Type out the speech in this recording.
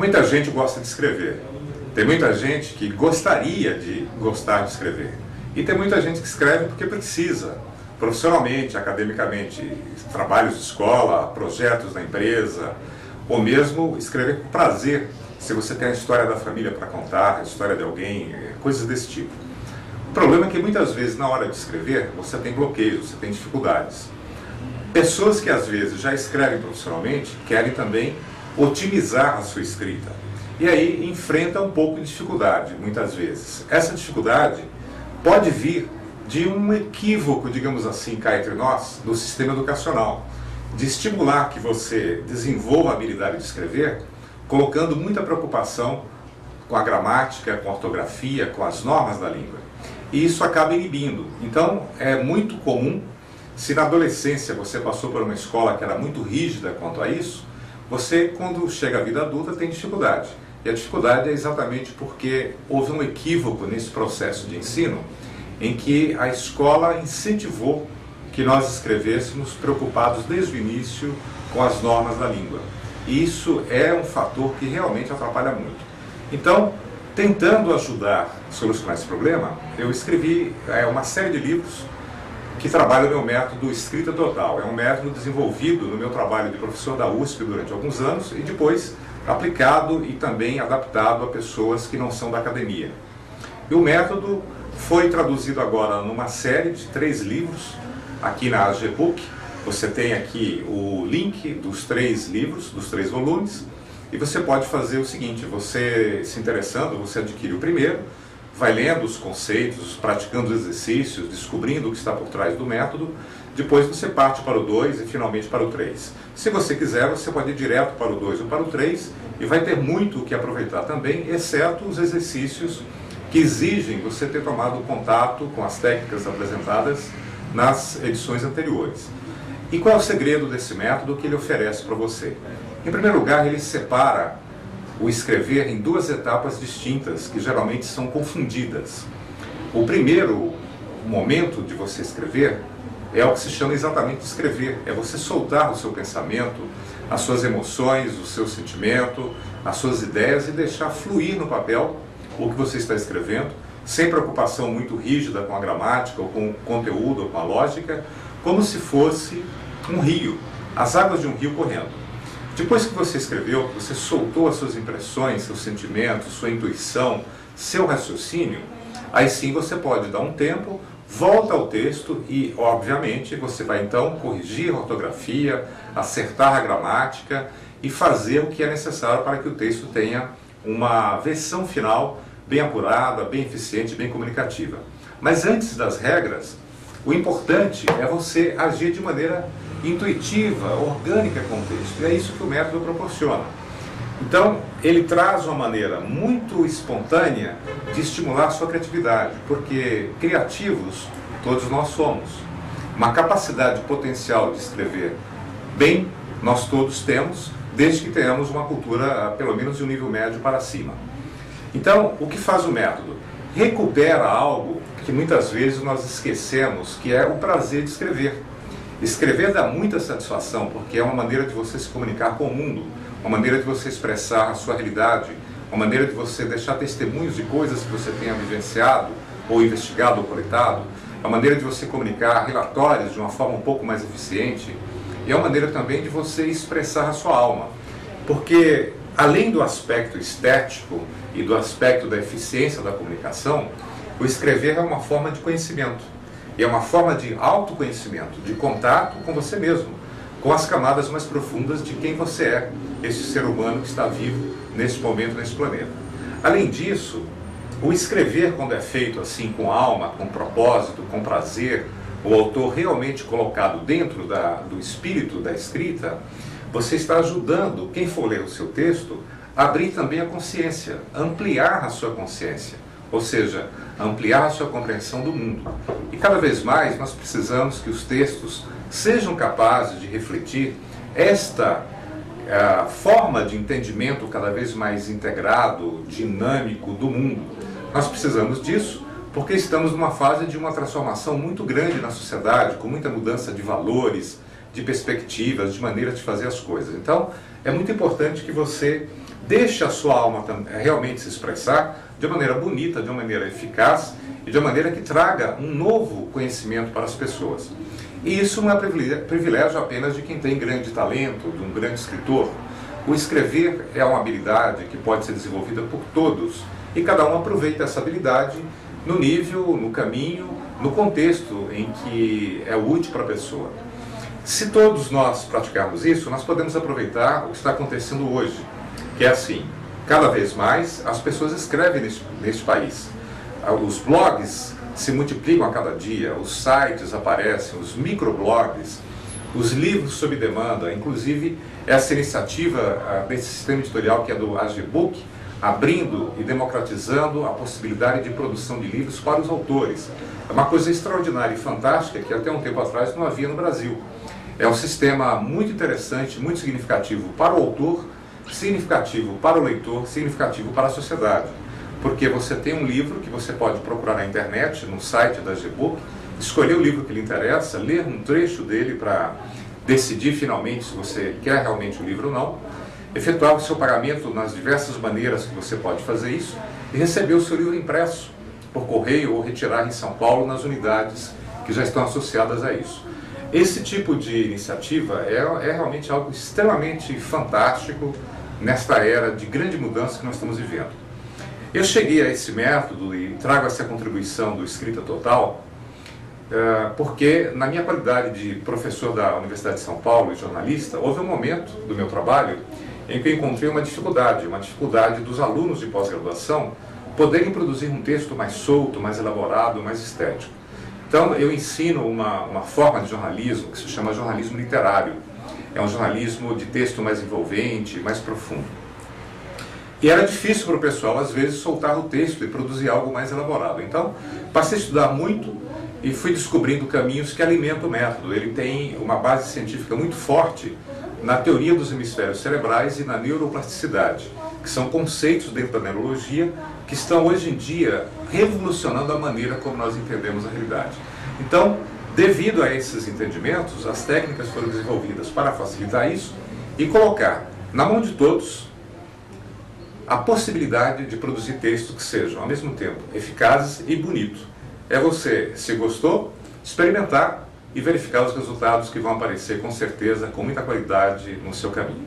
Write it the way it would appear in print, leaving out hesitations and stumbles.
Muita gente gosta de escrever. Tem muita gente que gostaria de gostar de escrever. E tem muita gente que escreve porque precisa, profissionalmente, academicamente, trabalhos de escola, projetos da empresa, ou mesmo escrever com prazer, se você tem a história da família para contar, a história de alguém, coisas desse tipo. O problema é que muitas vezes na hora de escrever você tem bloqueios, você tem dificuldades. Pessoas que às vezes já escrevem profissionalmente querem também otimizar a sua escrita. E aí enfrenta um pouco de dificuldade, muitas vezes. Essa dificuldade pode vir de um equívoco, digamos assim, cá entre nós, do sistema educacional, de estimular que você desenvolva a habilidade de escrever, colocando muita preocupação com a gramática, com a ortografia, com as normas da língua. E isso acaba inibindo. Então, é muito comum, se na adolescência você passou por uma escola que era muito rígida quanto a isso, você, quando chega à vida adulta, tem dificuldade. E a dificuldade é exatamente porque houve um equívoco nesse processo de ensino, em que a escola incentivou que nós escrevêssemos preocupados desde o início com as normas da língua. E isso é um fator que realmente atrapalha muito. Então, tentando ajudar a solucionar esse problema, eu escrevi uma série de livros que trabalham o meu método Escrita Total. É um método desenvolvido no meu trabalho de professor da USP durante alguns anos e depois aplicado e também adaptado a pessoas que não são da academia. E o método foi traduzido agora numa série de 3 livros, aqui na AGBook. Você tem aqui o link dos 3 livros, dos 3 volumes, e você pode fazer o seguinte: você se interessando, você adquire o primeiro, vai lendo os conceitos, praticando os exercícios, descobrindo o que está por trás do método, depois você parte para o 2 e finalmente para o 3. Se você quiser, você pode ir direto para o 2 ou para o 3 e vai ter muito o que aproveitar também, exceto os exercícios que exigem você ter tomado contato com as técnicas apresentadas nas edições anteriores. E qual é o segredo desse método que ele oferece para você? Em primeiro lugar, ele separa o escrever em 2 etapas distintas, que geralmente são confundidas. O primeiro momento de você escrever é o que se chama exatamente de escrever, é você soltar o seu pensamento, as suas emoções, o seu sentimento, as suas ideias e deixar fluir no papel o que você está escrevendo, sem preocupação muito rígida com a gramática, ou com o conteúdo, ou com a lógica, como se fosse um rio, as águas de um rio correndo. Depois que você escreveu, que você soltou as suas impressões, seus sentimentos, sua intuição, seu raciocínio, aí sim você pode dar um tempo, volta ao texto e, obviamente, você vai então corrigir a ortografia, acertar a gramática e fazer o que é necessário para que o texto tenha uma versão final bem apurada, bem eficiente, bem comunicativa. Mas antes das regras, o importante é você agir de maneira intuitiva, orgânica com o texto. E é isso que o método proporciona. Então, ele traz uma maneira muito espontânea de estimular a sua criatividade, porque criativos todos nós somos. Uma capacidade potencial de escrever bem, nós todos temos, desde que tenhamos uma cultura, pelo menos de um nível médio para cima. Então, o que faz o método? Recupera algo que muitas vezes nós esquecemos, que é o prazer de escrever. Escrever dá muita satisfação, porque é uma maneira de você se comunicar com o mundo, uma maneira de você expressar a sua realidade, uma maneira de você deixar testemunhos de coisas que você tenha vivenciado, ou investigado, ou coletado, uma maneira de você comunicar relatórios de uma forma um pouco mais eficiente, e é uma maneira também de você expressar a sua alma. Porque, além do aspecto estético e do aspecto da eficiência da comunicação, o escrever é uma forma de conhecimento. E é uma forma de autoconhecimento, de contato com você mesmo, com as camadas mais profundas de quem você é, esse ser humano que está vivo nesse momento, nesse planeta. Além disso, o escrever, quando é feito assim com alma, com propósito, com prazer, o autor realmente colocado dentro do espírito da escrita, você está ajudando quem for ler o seu texto a abrir também a consciência, ampliar a sua consciência, ou seja, ampliar a sua compreensão do mundo. E cada vez mais nós precisamos que os textos sejam capazes de refletir esta forma de entendimento cada vez mais integrado, dinâmico do mundo. Nós precisamos disso porque estamos numa fase de uma transformação muito grande na sociedade, com muita mudança de valores, de perspectivas, de maneira de fazer as coisas. Então, é muito importante que você Deixe a sua alma realmente se expressar de uma maneira bonita, de uma maneira eficaz e de uma maneira que traga um novo conhecimento para as pessoas. E isso não é privilégio apenas de quem tem grande talento, de um grande escritor. O escrever é uma habilidade que pode ser desenvolvida por todos e cada um aproveita essa habilidade no nível, no caminho, no contexto em que é útil para a pessoa. Se todos nós praticarmos isso, nós podemos aproveitar o que está acontecendo hoje, que é assim, cada vez mais as pessoas escrevem neste país. Os blogs se multiplicam a cada dia, os sites aparecem, os microblogs, os livros sob demanda, inclusive essa iniciativa desse sistema editorial que é do AGBook, abrindo e democratizando a possibilidade de produção de livros para os autores. É uma coisa extraordinária e fantástica que até um tempo atrás não havia no Brasil. É um sistema muito interessante, muito significativo para o autor, significativo para o leitor, significativo para a sociedade. Porque você tem um livro que você pode procurar na internet, no site da AGBook, escolher o livro que lhe interessa, ler um trecho dele para decidir finalmente se você quer realmente o livro ou não, efetuar o seu pagamento nas diversas maneiras que você pode fazer isso e receber o seu livro impresso por correio ou retirar em São Paulo nas unidades que já estão associadas a isso. Esse tipo de iniciativa é realmente algo extremamente fantástico nesta era de grande mudança que nós estamos vivendo. Eu cheguei a esse método e trago essa contribuição do Escrita Total porque, na minha qualidade de professor da Universidade de São Paulo e jornalista, houve um momento do meu trabalho em que eu encontrei uma dificuldade dos alunos de pós-graduação poderem produzir um texto mais solto, mais elaborado, mais estético. Então, eu ensino uma forma de jornalismo que se chama jornalismo literário. É um jornalismo de texto mais envolvente, mais profundo. E era difícil para o pessoal, às vezes, soltar o texto e produzir algo mais elaborado. Então, passei a estudar muito e fui descobrindo caminhos que alimentam o método. Ele tem uma base científica muito forte na teoria dos hemisférios cerebrais e na neuroplasticidade, que são conceitos dentro da neurologia que estão hoje em dia revolucionando a maneira como nós entendemos a realidade. Então, devido a esses entendimentos, as técnicas foram desenvolvidas para facilitar isso e colocar na mão de todos a possibilidade de produzir textos que sejam, ao mesmo tempo, eficazes e bonitos. É você, se gostou, experimentar e verificar os resultados que vão aparecer com certeza, com muita qualidade no seu caminho.